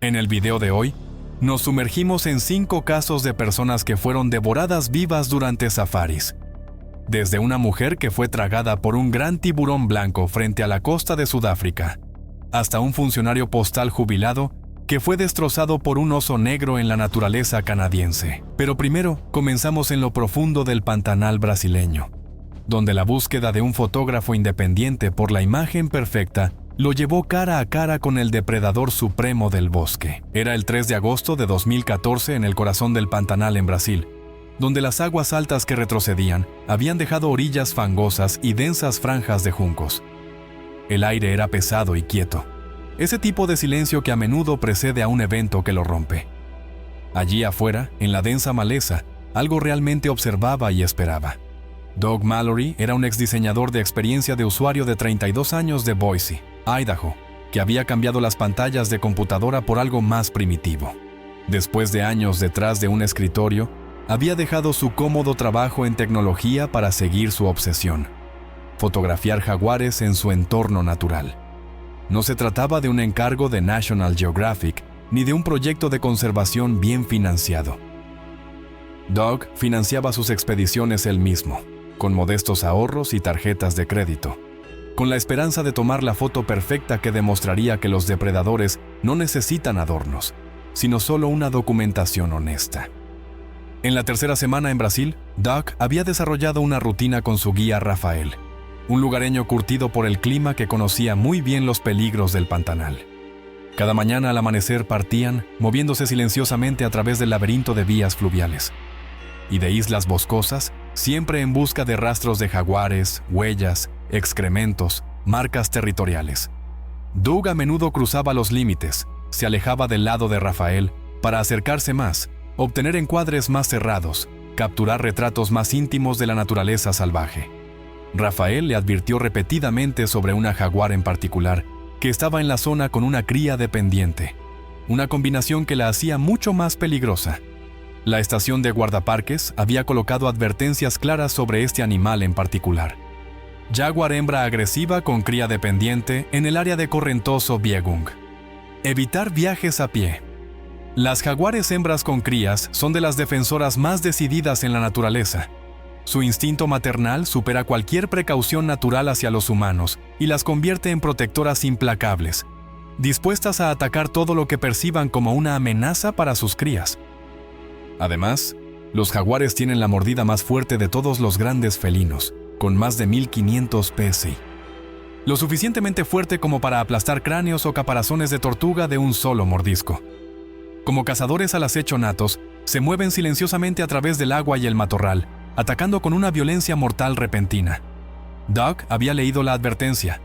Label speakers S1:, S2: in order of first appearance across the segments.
S1: En el video de hoy, nos sumergimos en 5 casos de personas que fueron devoradas vivas durante safaris. Desde una mujer que fue tragada por un gran tiburón blanco frente a la costa de Sudáfrica, hasta un funcionario postal jubilado que fue destrozado por un oso negro en la naturaleza canadiense. Pero primero, comenzamos en lo profundo del Pantanal brasileño, donde la búsqueda de un fotógrafo independiente por la imagen perfecta lo llevó cara a cara con el depredador supremo del bosque. Era el 3 de agosto de 2014 en el corazón del Pantanal en Brasil, donde las aguas altas que retrocedían habían dejado orillas fangosas y densas franjas de juncos. El aire era pesado y quieto, ese tipo de silencio que a menudo precede a un evento que lo rompe. Allí afuera, en la densa maleza, algo realmente observaba y esperaba. Doug Mallory era un exdiseñador de experiencia de usuario de 32 años de Boise, Idaho, que había cambiado las pantallas de computadora por algo más primitivo. Después de años detrás de un escritorio, había dejado su cómodo trabajo en tecnología para seguir su obsesión: fotografiar jaguares en su entorno natural. No se trataba de un encargo de National Geographic ni de un proyecto de conservación bien financiado. Doug financiaba sus expediciones él mismo, con modestos ahorros y tarjetas de crédito, con la esperanza de tomar la foto perfecta que demostraría que los depredadores no necesitan adornos, sino solo una documentación honesta. En la tercera semana en Brasil, Doug había desarrollado una rutina con su guía Rafael, un lugareño curtido por el clima que conocía muy bien los peligros del Pantanal. Cada mañana al amanecer partían, moviéndose silenciosamente a través del laberinto de vías fluviales y de islas boscosas, siempre en busca de rastros de jaguares, huellas, excrementos, marcas territoriales. Doug a menudo cruzaba los límites, se alejaba del lado de Rafael para acercarse más, obtener encuadres más cerrados, capturar retratos más íntimos de la naturaleza salvaje. Rafael le advirtió repetidamente sobre una jaguar en particular que estaba en la zona con una cría dependiente, una combinación que la hacía mucho más peligrosa. La estación de guardaparques había colocado advertencias claras sobre este animal en particular. Jaguar hembra agresiva con cría dependiente en el área de correntoso Biegung. Evitar viajes a pie. Las jaguares hembras con crías son de las defensoras más decididas en la naturaleza. Su instinto maternal supera cualquier precaución natural hacia los humanos y las convierte en protectoras implacables, dispuestas a atacar todo lo que perciban como una amenaza para sus crías. Además, los jaguares tienen la mordida más fuerte de todos los grandes felinos, con más de 1500 psi. Lo suficientemente fuerte como para aplastar cráneos o caparazones de tortuga de un solo mordisco. Como cazadores al acecho natos, se mueven silenciosamente a través del agua y el matorral, atacando con una violencia mortal repentina. Doug había leído la advertencia,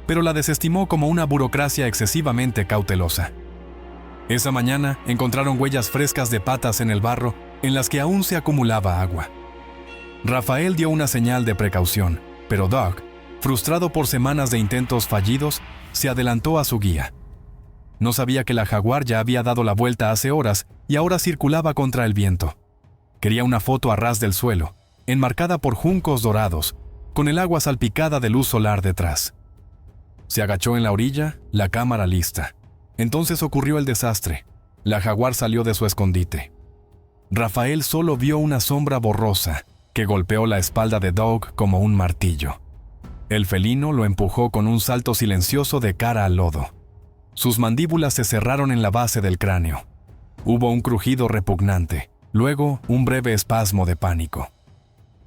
S1: pero la desestimó como una burocracia excesivamente cautelosa. Esa mañana encontraron huellas frescas de patas en el barro en las que aún se acumulaba agua. Rafael dio una señal de precaución, pero Doug, frustrado por semanas de intentos fallidos, se adelantó a su guía. No sabía que la jaguar ya había dado la vuelta hace horas y ahora circulaba contra el viento. Quería una foto a ras del suelo, enmarcada por juncos dorados, con el agua salpicada de luz solar detrás. Se agachó en la orilla, la cámara lista. Entonces ocurrió el desastre. La jaguar salió de su escondite. Rafael solo vio una sombra borrosa que golpeó la espalda de Doug como un martillo. El felino lo empujó con un salto silencioso de cara al lodo. Sus mandíbulas se cerraron en la base del cráneo. Hubo un crujido repugnante, luego un breve espasmo de pánico.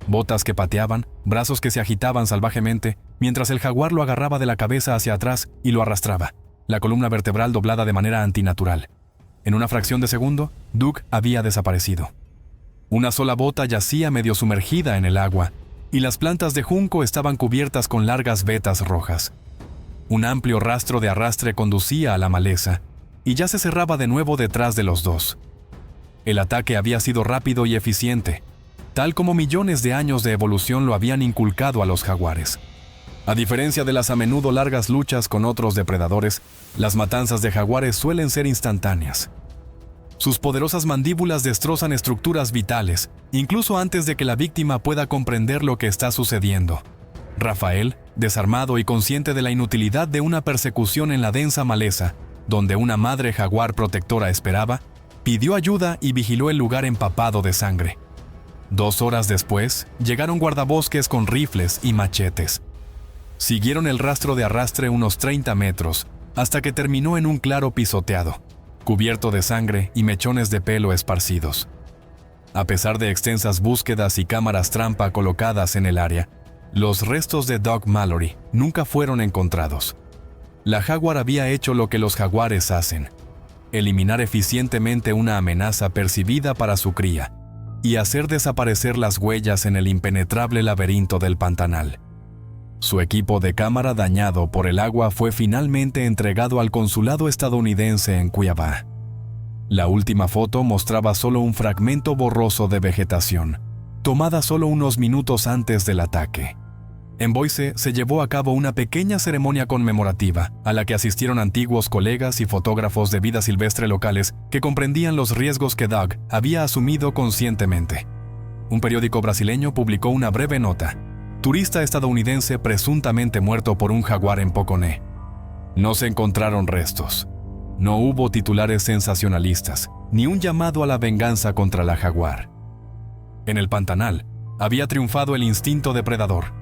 S1: Botas que pateaban, brazos que se agitaban salvajemente, mientras el jaguar lo agarraba de la cabeza hacia atrás y lo arrastraba, la columna vertebral doblada de manera antinatural. En una fracción de segundo, Doug había desaparecido. Una sola bota yacía medio sumergida en el agua, y las plantas de junco estaban cubiertas con largas vetas rojas. Un amplio rastro de arrastre conducía a la maleza, y ya se cerraba de nuevo detrás de los dos. El ataque había sido rápido y eficiente, tal como millones de años de evolución lo habían inculcado a los jaguares. A diferencia de las a menudo largas luchas con otros depredadores, las matanzas de jaguares suelen ser instantáneas. Sus poderosas mandíbulas destrozan estructuras vitales, incluso antes de que la víctima pueda comprender lo que está sucediendo. Rafael, desarmado y consciente de la inutilidad de una persecución en la densa maleza, donde una madre jaguar protectora esperaba, pidió ayuda y vigiló el lugar empapado de sangre. 2 horas después, llegaron guardabosques con rifles y machetes. Siguieron el rastro de arrastre unos 30 metros, hasta que terminó en un claro pisoteado, cubierto de sangre y mechones de pelo esparcidos. A pesar de extensas búsquedas y cámaras trampa colocadas en el área, los restos de Doug Mallory nunca fueron encontrados. La jaguar había hecho lo que los jaguares hacen: eliminar eficientemente una amenaza percibida para su cría y hacer desaparecer las huellas en el impenetrable laberinto del Pantanal. Su equipo de cámara dañado por el agua fue finalmente entregado al consulado estadounidense en Cuiabá. La última foto mostraba solo un fragmento borroso de vegetación, tomada solo unos minutos antes del ataque. En Boise se llevó a cabo una pequeña ceremonia conmemorativa a la que asistieron antiguos colegas y fotógrafos de vida silvestre locales que comprendían los riesgos que Doug había asumido conscientemente. Un periódico brasileño publicó una breve nota: turista estadounidense presuntamente muerto por un jaguar en Poconé. No se encontraron restos. No hubo titulares sensacionalistas, ni un llamado a la venganza contra la jaguar. En el Pantanal, había triunfado el instinto depredador.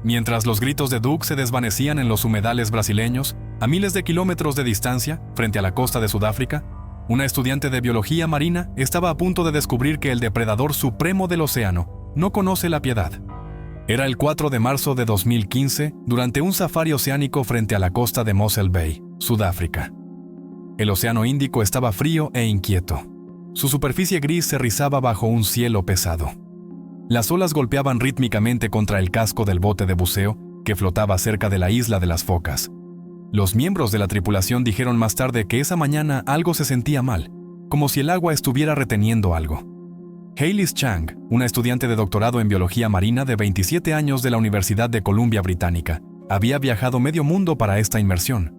S1: Mientras los gritos de Doug se desvanecían en los humedales brasileños, a miles de kilómetros de distancia, frente a la costa de Sudáfrica, una estudiante de biología marina estaba a punto de descubrir que el depredador supremo del océano no conoce la piedad. Era el 4 de marzo de 2015, durante un safari oceánico frente a la costa de Mossel Bay, Sudáfrica. El océano Índico estaba frío e inquieto. Su superficie gris se rizaba bajo un cielo pesado. Las olas golpeaban rítmicamente contra el casco del bote de buceo que flotaba cerca de la isla de las Focas. Los miembros de la tripulación dijeron más tarde que esa mañana algo se sentía mal, como si el agua estuviera reteniendo algo. Hayley Chang, una estudiante de doctorado en biología marina de 27 años de la Universidad de Columbia Británica, había viajado medio mundo para esta inmersión.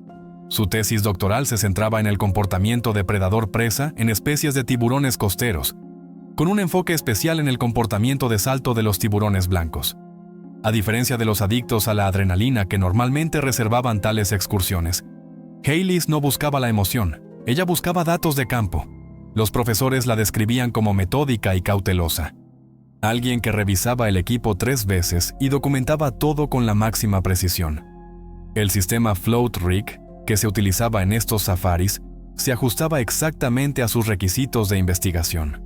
S1: Su tesis doctoral se centraba en el comportamiento depredador-presa en especies de tiburones costeros, con un enfoque especial en el comportamiento de salto de los tiburones blancos. A diferencia de los adictos a la adrenalina que normalmente reservaban tales excursiones, Hayley no buscaba la emoción, ella buscaba datos de campo. Los profesores la describían como metódica y cautelosa. Alguien que revisaba el equipo 3 veces y documentaba todo con la máxima precisión. El sistema Float Rig, que se utilizaba en estos safaris, se ajustaba exactamente a sus requisitos de investigación.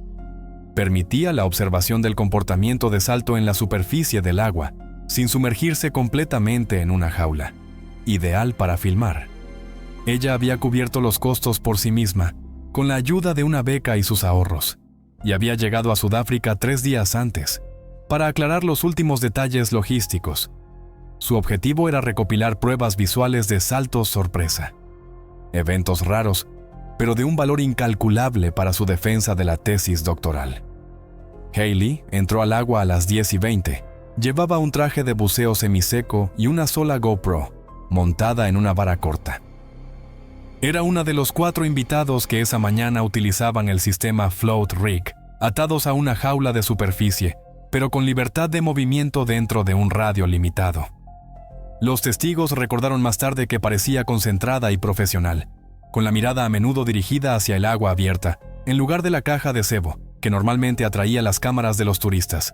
S1: Permitía la observación del comportamiento de salto en la superficie del agua, sin sumergirse completamente en una jaula, ideal para filmar. Ella había cubierto los costos por sí misma, con la ayuda de una beca y sus ahorros, y había llegado a Sudáfrica 3 días antes, para aclarar los últimos detalles logísticos. Su objetivo era recopilar pruebas visuales de saltos sorpresa. Eventos raros, pero de un valor incalculable para su defensa de la tesis doctoral. Hayley entró al agua a las 10:20. Llevaba un traje de buceo semiseco y una sola GoPro, montada en una vara corta. Era una de los 4 invitados que esa mañana utilizaban el sistema Float Rig, atados a una jaula de superficie, pero con libertad de movimiento dentro de un radio limitado. Los testigos recordaron más tarde que parecía concentrada y profesional, con la mirada a menudo dirigida hacia el agua abierta, en lugar de la caja de cebo, que normalmente atraía las cámaras de los turistas.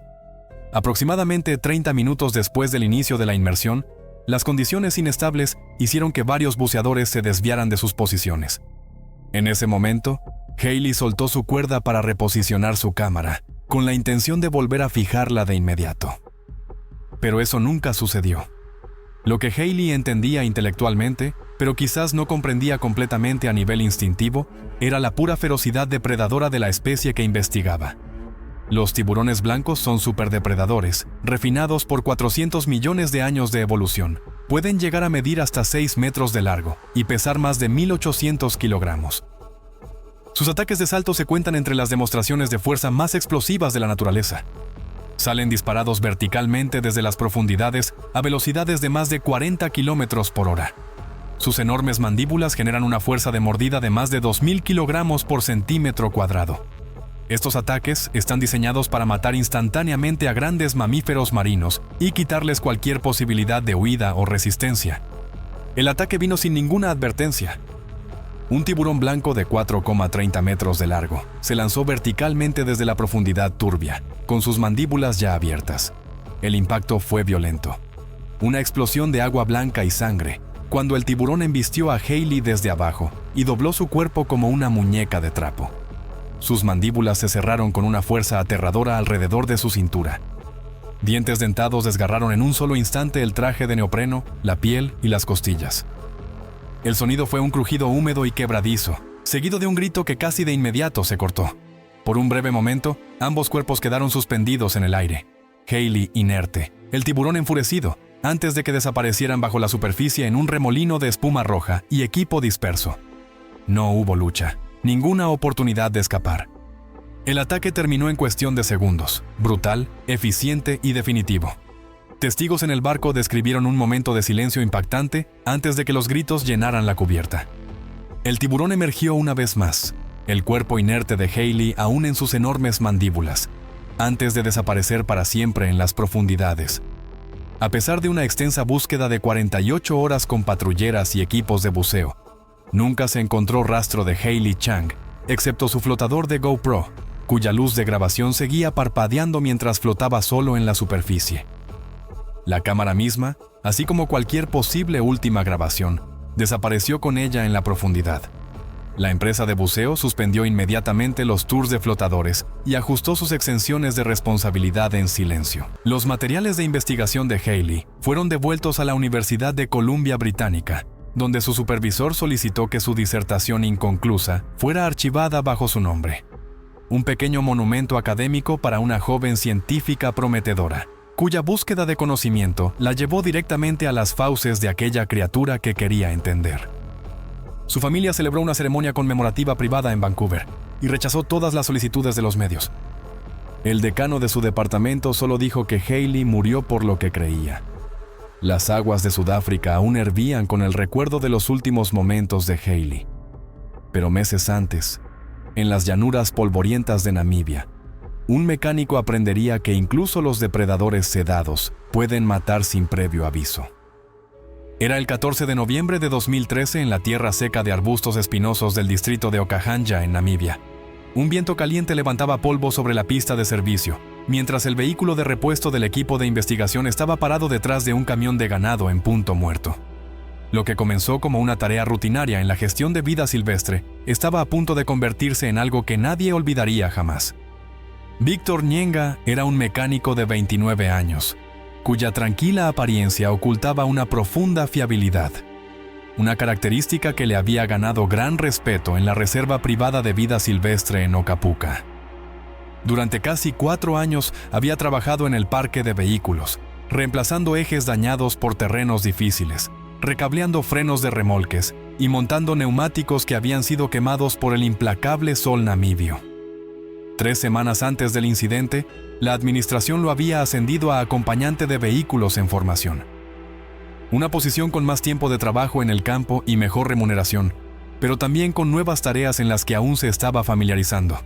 S1: Aproximadamente 30 minutos después del inicio de la inmersión, las condiciones inestables hicieron que varios buceadores se desviaran de sus posiciones. En ese momento, Hayley soltó su cuerda para reposicionar su cámara, con la intención de volver a fijarla de inmediato. Pero eso nunca sucedió. Lo que Hayley entendía intelectualmente, pero quizás no comprendía completamente a nivel instintivo, era la pura ferocidad depredadora de la especie que investigaba. Los tiburones blancos son superdepredadores, refinados por 400 millones de años de evolución. Pueden llegar a medir hasta 6 metros de largo y pesar más de 1.800 kilogramos. Sus ataques de salto se cuentan entre las demostraciones de fuerza más explosivas de la naturaleza. Salen disparados verticalmente desde las profundidades a velocidades de más de 40 kilómetros por hora. Sus enormes mandíbulas generan una fuerza de mordida de más de 2.000 kilogramos por centímetro cuadrado. Estos ataques están diseñados para matar instantáneamente a grandes mamíferos marinos y quitarles cualquier posibilidad de huida o resistencia. El ataque vino sin ninguna advertencia. Un tiburón blanco de 4,30 metros de largo se lanzó verticalmente desde la profundidad turbia, con sus mandíbulas ya abiertas. El impacto fue violento. Una explosión de agua blanca y sangre, cuando el tiburón embistió a Hayley desde abajo y dobló su cuerpo como una muñeca de trapo. Sus mandíbulas se cerraron con una fuerza aterradora alrededor de su cintura. Dientes dentados desgarraron en un solo instante el traje de neopreno, la piel y las costillas. El sonido fue un crujido húmedo y quebradizo, seguido de un grito que casi de inmediato se cortó. Por un breve momento, ambos cuerpos quedaron suspendidos en el aire. Hayley inerte, el tiburón enfurecido, antes de que desaparecieran bajo la superficie en un remolino de espuma roja y equipo disperso. No hubo lucha, ninguna oportunidad de escapar. El ataque terminó en cuestión de segundos, brutal, eficiente y definitivo. Testigos en el barco describieron un momento de silencio impactante antes de que los gritos llenaran la cubierta. El tiburón emergió una vez más, el cuerpo inerte de Hayley aún en sus enormes mandíbulas, antes de desaparecer para siempre en las profundidades. A pesar de una extensa búsqueda de 48 horas con patrulleras y equipos de buceo, nunca se encontró rastro de Hayley Chang, excepto su flotador de GoPro, cuya luz de grabación seguía parpadeando mientras flotaba solo en la superficie. La cámara misma, así como cualquier posible última grabación, desapareció con ella en la profundidad. La empresa de buceo suspendió inmediatamente los tours de flotadores y ajustó sus exenciones de responsabilidad en silencio. Los materiales de investigación de Hayley fueron devueltos a la Universidad de Columbia Británica, donde su supervisor solicitó que su disertación inconclusa fuera archivada bajo su nombre. Un pequeño monumento académico para una joven científica prometedora, cuya búsqueda de conocimiento la llevó directamente a las fauces de aquella criatura que quería entender. Su familia celebró una ceremonia conmemorativa privada en Vancouver y rechazó todas las solicitudes de los medios. El decano de su departamento solo dijo que Hayley murió por lo que creía. Las aguas de Sudáfrica aún hervían con el recuerdo de los últimos momentos de Hayley. Pero meses antes, en las llanuras polvorientas de Namibia, un mecánico aprendería que incluso los depredadores sedados pueden matar sin previo aviso. Era el 14 de noviembre de 2013 en la tierra seca de arbustos espinosos del distrito de Okahanja, en Namibia. Un viento caliente levantaba polvo sobre la pista de servicio, mientras el vehículo de repuesto del equipo de investigación estaba parado detrás de un camión de ganado en punto muerto. Lo que comenzó como una tarea rutinaria en la gestión de vida silvestre estaba a punto de convertirse en algo que nadie olvidaría jamás. Víctor Nyenga era un mecánico de 29 años, cuya tranquila apariencia ocultaba una profunda fiabilidad, una característica que le había ganado gran respeto en la Reserva Privada de Vida Silvestre en Okapuka. Durante casi 4 años había trabajado en el parque de vehículos, reemplazando ejes dañados por terrenos difíciles, recableando frenos de remolques y montando neumáticos que habían sido quemados por el implacable sol namibio. 3 semanas antes del incidente, la administración lo había ascendido a acompañante de vehículos en formación. Una posición con más tiempo de trabajo en el campo y mejor remuneración, pero también con nuevas tareas en las que aún se estaba familiarizando.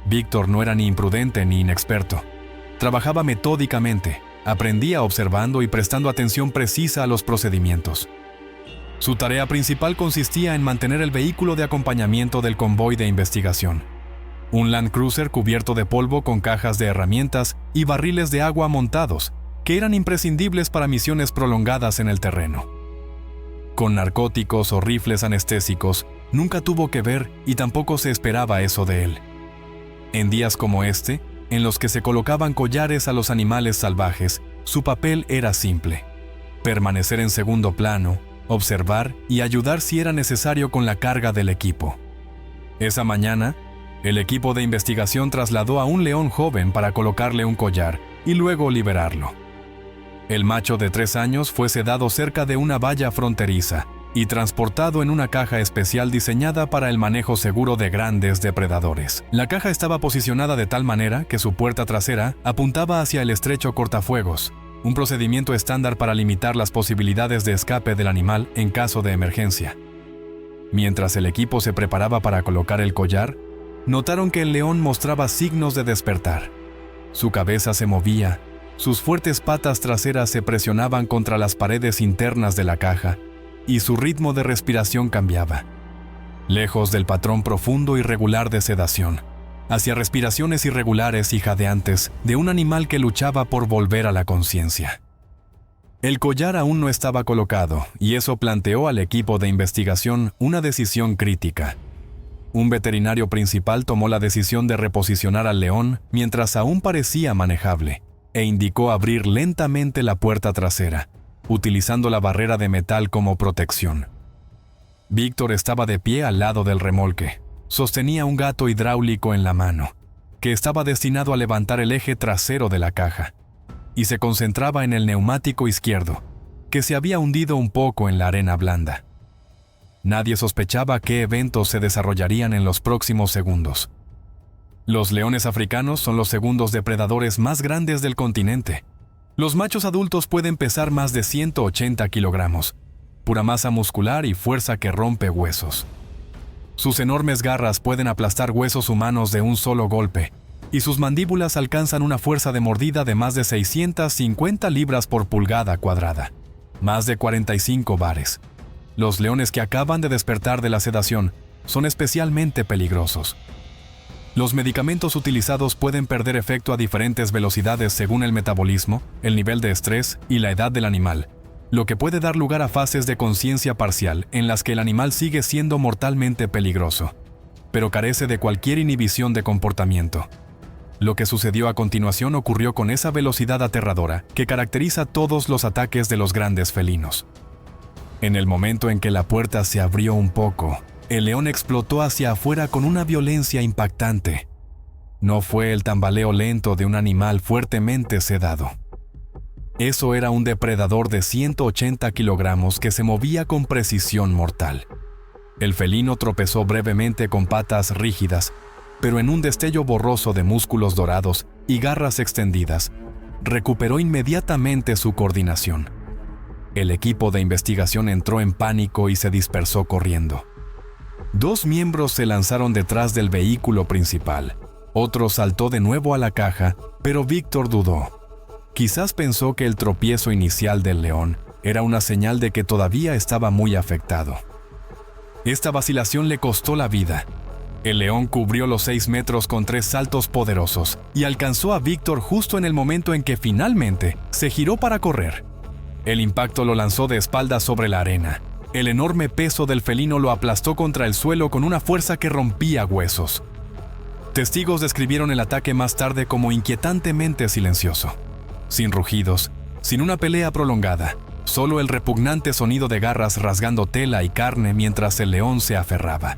S1: Víctor no era ni imprudente ni inexperto. Trabajaba metódicamente, aprendía observando y prestando atención precisa a los procedimientos. Su tarea principal consistía en mantener el vehículo de acompañamiento del convoy de investigación. Un Land Cruiser cubierto de polvo con cajas de herramientas y barriles de agua montados, que eran imprescindibles para misiones prolongadas en el terreno. Con narcóticos o rifles anestésicos, nunca tuvo que ver y tampoco se esperaba eso de él. En días como este, en los que se colocaban collares a los animales salvajes, su papel era simple: permanecer en segundo plano, observar y ayudar si era necesario con la carga del equipo. Esa mañana, el equipo de investigación trasladó a un león joven para colocarle un collar y luego liberarlo. El macho de 3 años fue sedado cerca de una valla fronteriza y transportado en una caja especial diseñada para el manejo seguro de grandes depredadores. La caja estaba posicionada de tal manera que su puerta trasera apuntaba hacia el estrecho cortafuegos, un procedimiento estándar para limitar las posibilidades de escape del animal en caso de emergencia. Mientras el equipo se preparaba para colocar el collar, notaron que el león mostraba signos de despertar. Su cabeza se movía, sus fuertes patas traseras se presionaban contra las paredes internas de la caja y su ritmo de respiración cambiaba. lejos del patrón profundo y regular de sedación, hacia respiraciones irregulares y jadeantes de un animal que luchaba por volver a la conciencia. El collar aún no estaba colocado, y eso planteó al equipo de investigación una decisión crítica. Un veterinario principal tomó la decisión de reposicionar al león mientras aún parecía manejable, e indicó abrir lentamente la puerta trasera, utilizando la barrera de metal como protección. Víctor estaba de pie al lado del remolque. Sostenía un gato hidráulico en la mano, que estaba destinado a levantar el eje trasero de la caja, y se concentraba en el neumático izquierdo, que se había hundido un poco en la arena blanda. Nadie sospechaba qué eventos se desarrollarían en los próximos segundos. Los leones africanos son los segundos depredadores más grandes del continente. Los machos adultos pueden pesar más de 180 kilogramos, pura masa muscular y fuerza que rompe huesos. Sus enormes garras pueden aplastar huesos humanos de un solo golpe, y sus mandíbulas alcanzan una fuerza de mordida de más de 650 libras por pulgada cuadrada, más de 45 bares. Los leones que acaban de despertar de la sedación son especialmente peligrosos. Los medicamentos utilizados pueden perder efecto a diferentes velocidades según el metabolismo, el nivel de estrés y la edad del animal, lo que puede dar lugar a fases de conciencia parcial en las que el animal sigue siendo mortalmente peligroso, pero carece de cualquier inhibición de comportamiento. Lo que sucedió a continuación ocurrió con esa velocidad aterradora que caracteriza todos los ataques de los grandes felinos. En el momento en que la puerta se abrió un poco, el león explotó hacia afuera con una violencia impactante. No fue el tambaleo lento de un animal fuertemente sedado. Eso era un depredador de 180 kilogramos que se movía con precisión mortal. El felino tropezó brevemente con patas rígidas, pero en un destello borroso de músculos dorados y garras extendidas, recuperó inmediatamente su coordinación. El equipo de investigación entró en pánico y se dispersó corriendo. 2 miembros se lanzaron detrás del vehículo principal. Otro saltó de nuevo a la caja, pero Víctor dudó. Quizás pensó que el tropiezo inicial del león era una señal de que todavía estaba muy afectado. Esta vacilación le costó la vida. El león cubrió los 6 metros con 3 saltos poderosos y alcanzó a Víctor justo en el momento en que finalmente se giró para correr. El impacto lo lanzó de espaldas sobre la arena. El enorme peso del felino lo aplastó contra el suelo con una fuerza que rompía huesos. Testigos describieron el ataque más tarde como inquietantemente silencioso. Sin rugidos, sin una pelea prolongada, solo el repugnante sonido de garras rasgando tela y carne mientras el león se aferraba.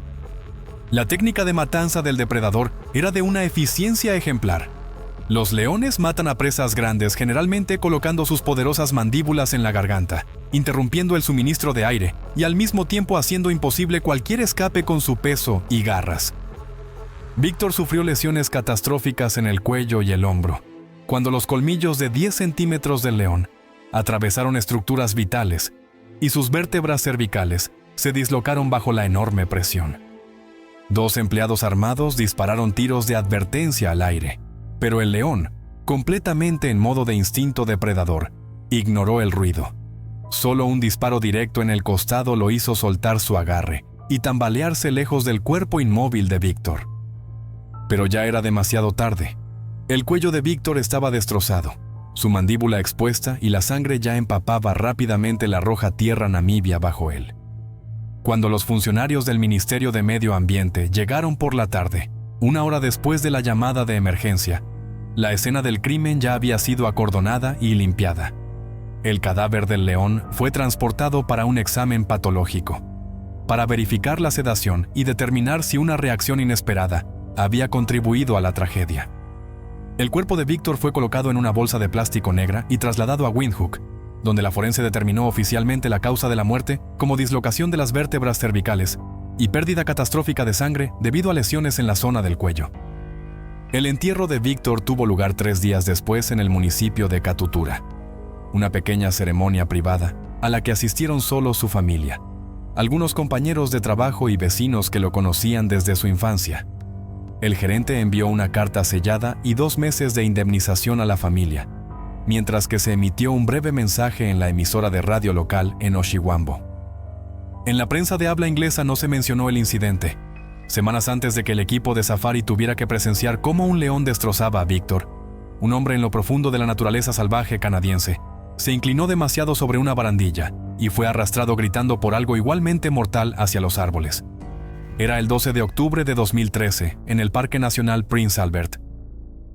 S1: La técnica de matanza del depredador era de una eficiencia ejemplar. Los leones matan a presas grandes generalmente colocando sus poderosas mandíbulas en la garganta, interrumpiendo el suministro de aire y al mismo tiempo haciendo imposible cualquier escape con su peso y garras. Víctor sufrió lesiones catastróficas en el cuello y el hombro, cuando los colmillos de 10 centímetros del león atravesaron estructuras vitales y sus vértebras cervicales se dislocaron bajo la enorme presión. 2 empleados armados dispararon tiros de advertencia al aire, pero el león, completamente en modo de instinto depredador, ignoró el ruido. Solo un disparo directo en el costado lo hizo soltar su agarre y tambalearse lejos del cuerpo inmóvil de Víctor. Pero ya era demasiado tarde. El cuello de Víctor estaba destrozado, su mandíbula expuesta y la sangre ya empapaba rápidamente la roja tierra namibia bajo él. Cuando los funcionarios del Ministerio de Medio Ambiente llegaron por la tarde, 1 hora después de la llamada de emergencia, la escena del crimen ya había sido acordonada y limpiada. El cadáver del león fue transportado para un examen patológico, para verificar la sedación y determinar si una reacción inesperada había contribuido a la tragedia. El cuerpo de Víctor fue colocado en una bolsa de plástico negra y trasladado a Windhoek, donde la forense determinó oficialmente la causa de la muerte como dislocación de las vértebras cervicales y pérdida catastrófica de sangre debido a lesiones en la zona del cuello. El entierro de Víctor tuvo lugar 3 días después en el municipio de Katutura, una pequeña ceremonia privada a la que asistieron solo su familia, algunos compañeros de trabajo y vecinos que lo conocían desde su infancia. El gerente envió una carta sellada y 2 meses de indemnización a la familia, mientras que se emitió un breve mensaje en la emisora de radio local en Oshiwambo. En la prensa de habla inglesa no se mencionó el incidente. Semanas antes de que el equipo de safari tuviera que presenciar cómo un león destrozaba a Victor, un hombre en lo profundo de la naturaleza salvaje canadiense, se inclinó demasiado sobre una barandilla y fue arrastrado gritando por algo igualmente mortal hacia los árboles. Era el 12 de octubre de 2013, en el Parque Nacional Prince Albert.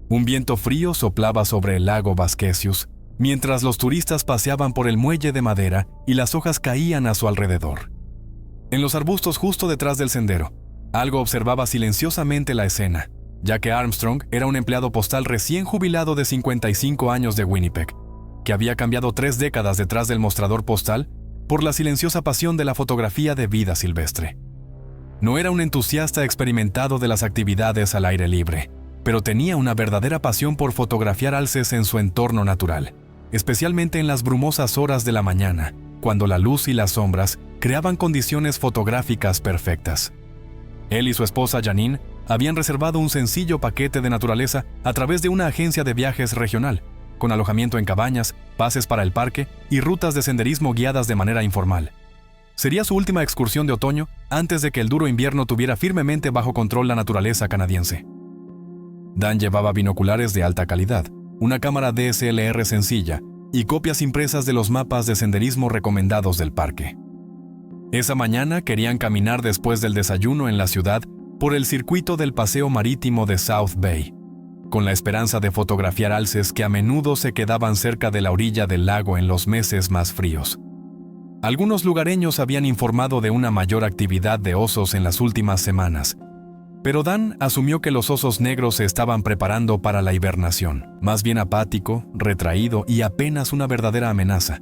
S1: Un viento frío soplaba sobre el lago Vasquecius, mientras los turistas paseaban por el muelle de madera y las hojas caían a su alrededor. En los arbustos justo detrás del sendero, algo observaba silenciosamente la escena, ya que Armstrong era un empleado postal recién jubilado de 55 años de Winnipeg, que había cambiado 3 décadas detrás del mostrador postal por la silenciosa pasión de la fotografía de vida silvestre. No era un entusiasta experimentado de las actividades al aire libre, pero tenía una verdadera pasión por fotografiar alces en su entorno natural, especialmente en las brumosas horas de la mañana, cuando la luz y las sombras creaban condiciones fotográficas perfectas. Él y su esposa Janine habían reservado un sencillo paquete de naturaleza a través de una agencia de viajes regional, con alojamiento en cabañas, pases para el parque y rutas de senderismo guiadas de manera informal. Sería su última excursión de otoño antes de que el duro invierno tuviera firmemente bajo control la naturaleza canadiense. Dan llevaba binoculares de alta calidad, una cámara DSLR sencilla y copias impresas de los mapas de senderismo recomendados del parque. Esa mañana querían caminar después del desayuno en la ciudad por el circuito del paseo marítimo de South Bay, con la esperanza de fotografiar alces que a menudo se quedaban cerca de la orilla del lago en los meses más fríos. Algunos lugareños habían informado de una mayor actividad de osos en las últimas semanas, pero Dan asumió que los osos negros se estaban preparando para la hibernación, más bien apático, retraído y apenas una verdadera amenaza.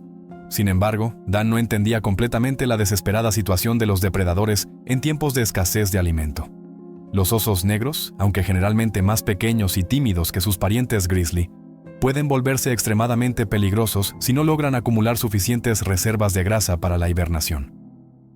S1: Sin embargo, Dan no entendía completamente la desesperada situación de los depredadores en tiempos de escasez de alimento. Los osos negros, aunque generalmente más pequeños y tímidos que sus parientes grizzly, pueden volverse extremadamente peligrosos si no logran acumular suficientes reservas de grasa para la hibernación.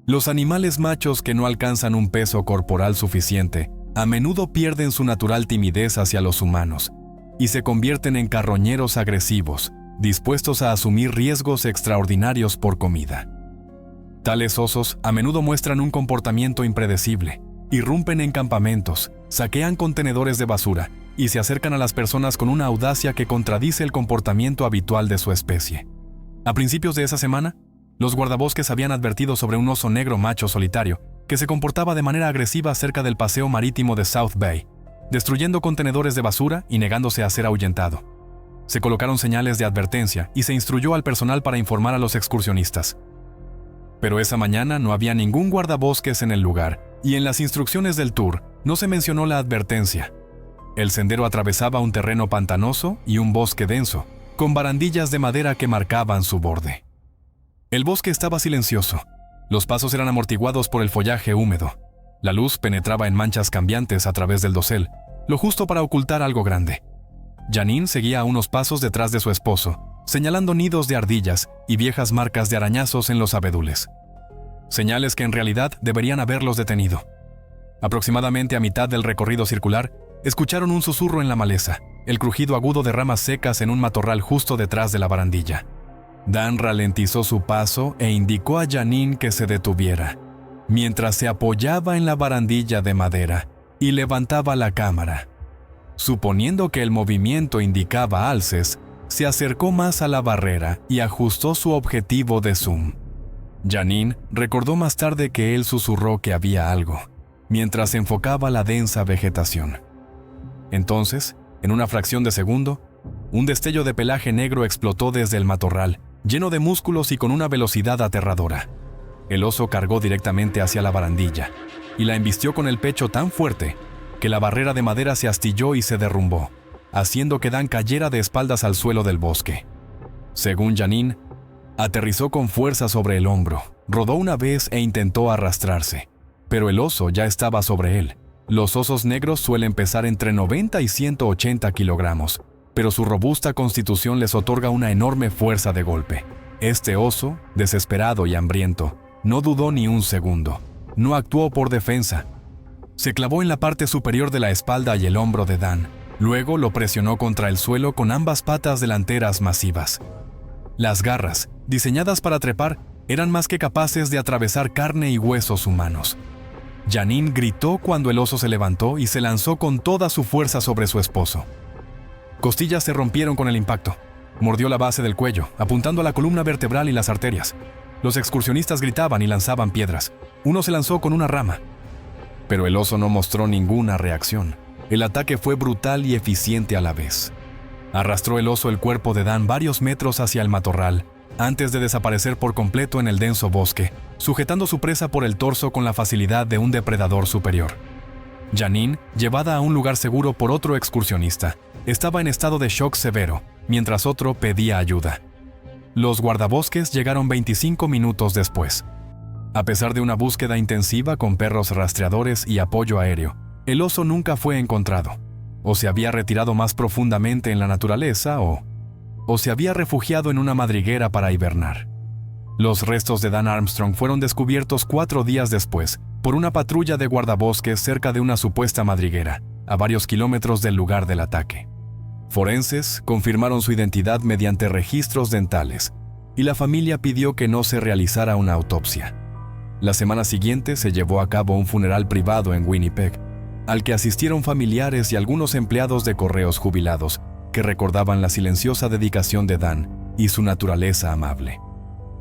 S1: Los animales machos que no alcanzan un peso corporal suficiente a menudo pierden su natural timidez hacia los humanos y se convierten en carroñeros agresivos, dispuestos a asumir riesgos extraordinarios por comida. Tales osos a menudo muestran un comportamiento impredecible, irrumpen en campamentos, saquean contenedores de basura y se acercan a las personas con una audacia que contradice el comportamiento habitual de su especie. A principios de esa semana, los guardabosques habían advertido sobre un oso negro macho solitario que se comportaba de manera agresiva cerca del paseo marítimo de South Bay, destruyendo contenedores de basura y negándose a ser ahuyentado. Se colocaron señales de advertencia y se instruyó al personal para informar a los excursionistas. Pero esa mañana no había ningún guardabosques en el lugar, y en las instrucciones del tour no se mencionó la advertencia. El sendero atravesaba un terreno pantanoso y un bosque denso, con barandillas de madera que marcaban su borde. El bosque estaba silencioso. Los pasos eran amortiguados por el follaje húmedo. La luz penetraba en manchas cambiantes a través del dosel, lo justo para ocultar algo grande. Janine seguía a unos pasos detrás de su esposo, señalando nidos de ardillas y viejas marcas de arañazos en los abedules. Señales que en realidad deberían haberlos detenido. Aproximadamente a mitad del recorrido circular, escucharon un susurro en la maleza, el crujido agudo de ramas secas en un matorral justo detrás de la barandilla. Dan ralentizó su paso e indicó a Janine que se detuviera, mientras se apoyaba en la barandilla de madera y levantaba la cámara. Suponiendo que el movimiento indicaba alces, se acercó más a la barrera y ajustó su objetivo de zoom. Janine recordó más tarde que él susurró que había algo, mientras enfocaba la densa vegetación. Entonces, en una fracción de segundo, un destello de pelaje negro explotó desde el matorral, lleno de músculos y con una velocidad aterradora. El oso cargó directamente hacia la barandilla y la embistió con el pecho tan fuerte que la barrera de madera se astilló y se derrumbó, haciendo que Dan cayera de espaldas al suelo del bosque. Según Janine, aterrizó con fuerza sobre el hombro, rodó una vez e intentó arrastrarse, pero el oso ya estaba sobre él. Los osos negros suelen pesar entre 90 y 180 kilogramos, pero su robusta constitución les otorga una enorme fuerza de golpe. Este oso, desesperado y hambriento, no dudó ni un segundo. No actuó por defensa. Se clavó en la parte superior de la espalda y el hombro de Dan. Luego lo presionó contra el suelo con ambas patas delanteras masivas. Las garras, diseñadas para trepar, eran más que capaces de atravesar carne y huesos humanos. Janine gritó cuando el oso se levantó y se lanzó con toda su fuerza sobre su esposo. Costillas se rompieron con el impacto. Mordió la base del cuello, apuntando a la columna vertebral y las arterias. Los excursionistas gritaban y lanzaban piedras. Uno se lanzó con una rama. Pero el oso no mostró ninguna reacción. El ataque fue brutal y eficiente a la vez. Arrastró el oso el cuerpo de Dan varios metros hacia el matorral, antes de desaparecer por completo en el denso bosque, sujetando su presa por el torso con la facilidad de un depredador superior. Janine, llevada a un lugar seguro por otro excursionista, estaba en estado de shock severo, mientras otro pedía ayuda. Los guardabosques llegaron 25 minutos después. A pesar de una búsqueda intensiva con perros rastreadores y apoyo aéreo, el oso nunca fue encontrado. O se había retirado más profundamente en la naturaleza o se había refugiado en una madriguera para hibernar. Los restos de Dan Armstrong fueron descubiertos 4 días después por una patrulla de guardabosques cerca de una supuesta madriguera, a varios kilómetros del lugar del ataque. Forenses confirmaron su identidad mediante registros dentales, y la familia pidió que no se realizara una autopsia. La semana siguiente se llevó a cabo un funeral privado en Winnipeg, al que asistieron familiares y algunos empleados de correos jubilados que recordaban la silenciosa dedicación de Dan y su naturaleza amable.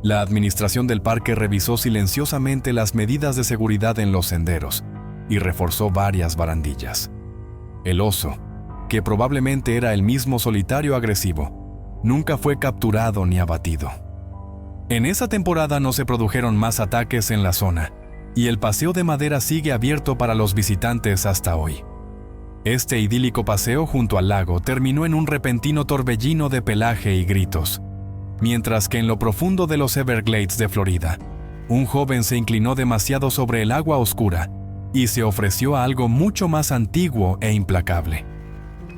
S1: La administración del parque revisó silenciosamente las medidas de seguridad en los senderos y reforzó varias barandillas. El oso, que probablemente era el mismo solitario agresivo, nunca fue capturado ni abatido. En esa temporada no se produjeron más ataques en la zona, y el paseo de madera sigue abierto para los visitantes hasta hoy. Este idílico paseo junto al lago terminó en un repentino torbellino de pelaje y gritos, mientras que en lo profundo de los Everglades de Florida, un joven se inclinó demasiado sobre el agua oscura y se ofreció a algo mucho más antiguo e implacable.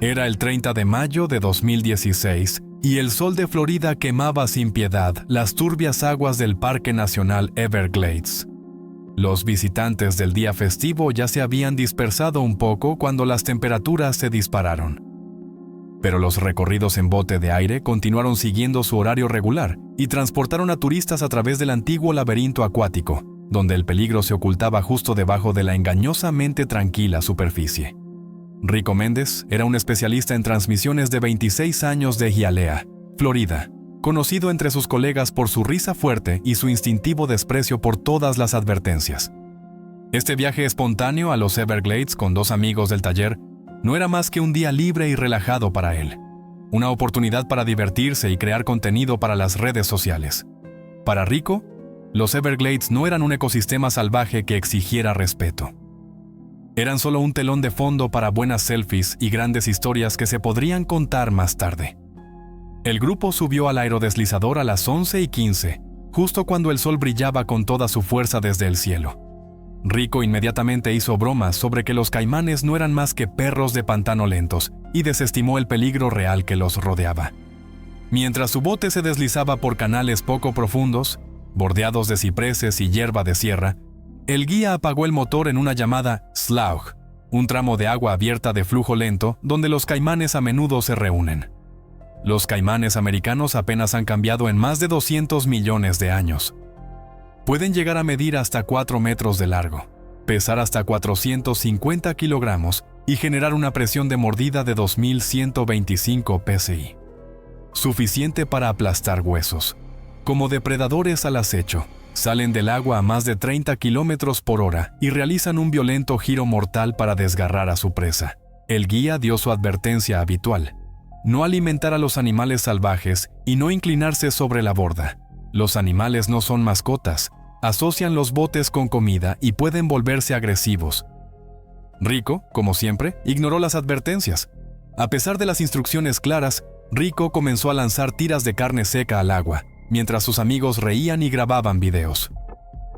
S1: Era el 30 de mayo de 2016 y el sol de Florida quemaba sin piedad las turbias aguas del Parque Nacional Everglades. Los visitantes del día festivo ya se habían dispersado un poco cuando las temperaturas se dispararon. Pero los recorridos en bote de aire continuaron siguiendo su horario regular y transportaron a turistas a través del antiguo laberinto acuático, donde el peligro se ocultaba justo debajo de la engañosamente tranquila superficie. Rico Méndez era un especialista en transmisiones de 26 años de Hialeah, Florida, conocido entre sus colegas por su risa fuerte y su instintivo desprecio por todas las advertencias. Este viaje espontáneo a los Everglades con 2 amigos del taller no era más que un día libre y relajado para él, una oportunidad para divertirse y crear contenido para las redes sociales. Para Rico, los Everglades no eran un ecosistema salvaje que exigiera respeto. Eran solo un telón de fondo para buenas selfies y grandes historias que se podrían contar más tarde. El grupo subió al aerodeslizador a las 11:15, justo cuando el sol brillaba con toda su fuerza desde el cielo. Rico inmediatamente hizo bromas sobre que los caimanes no eran más que perros de pantano lentos y desestimó el peligro real que los rodeaba. Mientras su bote se deslizaba por canales poco profundos, bordeados de cipreses y hierba de sierra, el guía apagó el motor en una llamada slough, un tramo de agua abierta de flujo lento donde los caimanes a menudo se reúnen. Los caimanes americanos apenas han cambiado en más de 200 millones de años. Pueden llegar a medir hasta 4 metros de largo, pesar hasta 450 kilogramos y generar una presión de mordida de 2125 psi. Suficiente para aplastar huesos. Como depredadores al acecho, salen del agua a más de 30 kilómetros por hora y realizan un violento giro mortal para desgarrar a su presa. El guía dio su advertencia habitual: no alimentar a los animales salvajes y no inclinarse sobre la borda. Los animales no son mascotas, asocian los botes con comida y pueden volverse agresivos. Rico, como siempre, ignoró las advertencias. A pesar de las instrucciones claras, Rico comenzó a lanzar tiras de carne seca al agua, mientras sus amigos reían y grababan videos.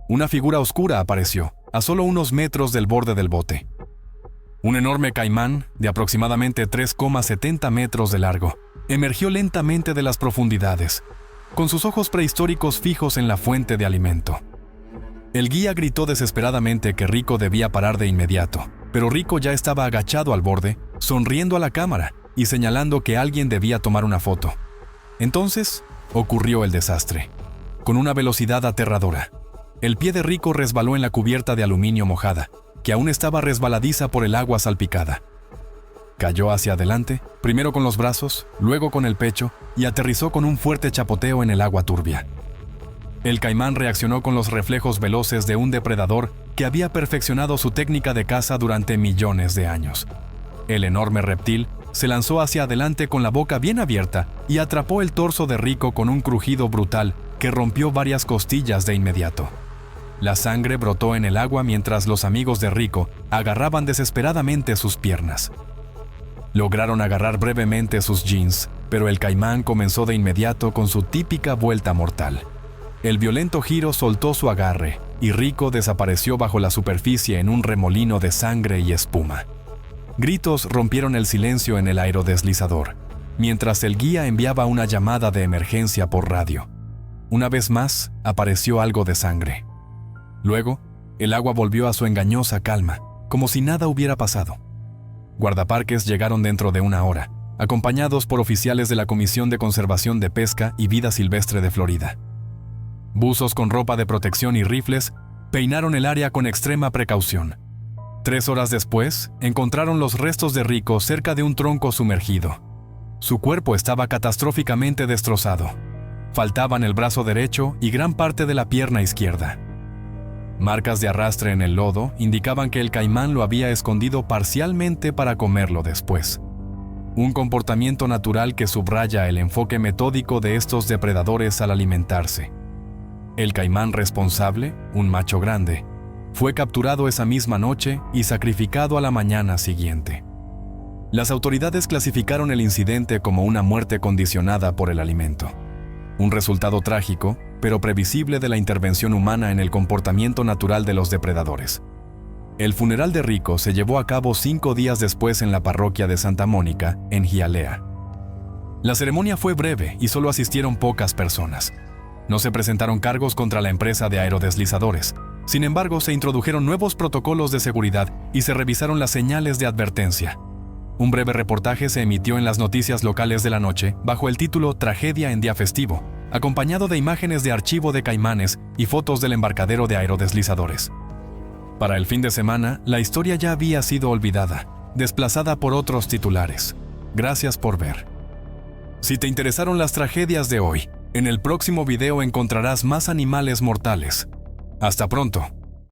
S1: Una figura oscura apareció, a solo unos metros del borde del bote. Un enorme caimán, de aproximadamente 3,70 metros de largo, emergió lentamente de las profundidades, con sus ojos prehistóricos fijos en la fuente de alimento. El guía gritó desesperadamente que Rico debía parar de inmediato, pero Rico ya estaba agachado al borde, sonriendo a la cámara y señalando que alguien debía tomar una foto. Entonces, ocurrió el desastre. con una velocidad aterradora. El pie de Rico resbaló en la cubierta de aluminio mojada, que aún estaba resbaladiza por el agua salpicada. Cayó hacia adelante, primero con los brazos, luego con el pecho, y aterrizó con un fuerte chapoteo en el agua turbia. El caimán reaccionó con los reflejos veloces de un depredador que había perfeccionado su técnica de caza durante millones de años. El enorme reptil se lanzó hacia adelante con la boca bien abierta y atrapó el torso de Rico con un crujido brutal que rompió varias costillas de inmediato. La sangre brotó en el agua mientras los amigos de Rico agarraban desesperadamente sus piernas. Lograron agarrar brevemente sus jeans, pero el caimán comenzó de inmediato con su típica vuelta mortal. El violento giro soltó su agarre y Rico desapareció bajo la superficie en un remolino de sangre y espuma. Gritos rompieron el silencio en el aerodeslizador, mientras el guía enviaba una llamada de emergencia por radio. Una vez más, apareció algo de sangre. Luego, el agua volvió a su engañosa calma, como si nada hubiera pasado. Guardaparques llegaron dentro de una hora, acompañados por oficiales de la Comisión de Conservación de Pesca y Vida Silvestre de Florida. Buzos con ropa de protección y rifles peinaron el área con extrema precaución. 3 horas después, encontraron los restos de Rico cerca de un tronco sumergido. Su cuerpo estaba catastróficamente destrozado. Faltaban el brazo derecho y gran parte de la pierna izquierda. Marcas de arrastre en el lodo indicaban que el caimán lo había escondido parcialmente para comerlo después. Un comportamiento natural que subraya el enfoque metódico de estos depredadores al alimentarse. El caimán responsable, un macho grande, fue capturado esa misma noche y sacrificado a la mañana siguiente. Las autoridades clasificaron el incidente como una muerte condicionada por el alimento. Un resultado trágico, pero previsible de la intervención humana en el comportamiento natural de los depredadores. El funeral de Rico se llevó a cabo 5 días después en la parroquia de Santa Mónica, en Hialeah. La ceremonia fue breve y solo asistieron pocas personas. No se presentaron cargos contra la empresa de aerodeslizadores. Sin embargo, se introdujeron nuevos protocolos de seguridad y se revisaron las señales de advertencia. Un breve reportaje se emitió en las noticias locales de la noche bajo el título Tragedia en día festivo, acompañado de imágenes de archivo de caimanes y fotos del embarcadero de aerodeslizadores. Para el fin de semana, la historia ya había sido olvidada, desplazada por otros titulares. Gracias por ver. Si te interesaron las tragedias de hoy, en el próximo video encontrarás más animales mortales. Hasta pronto.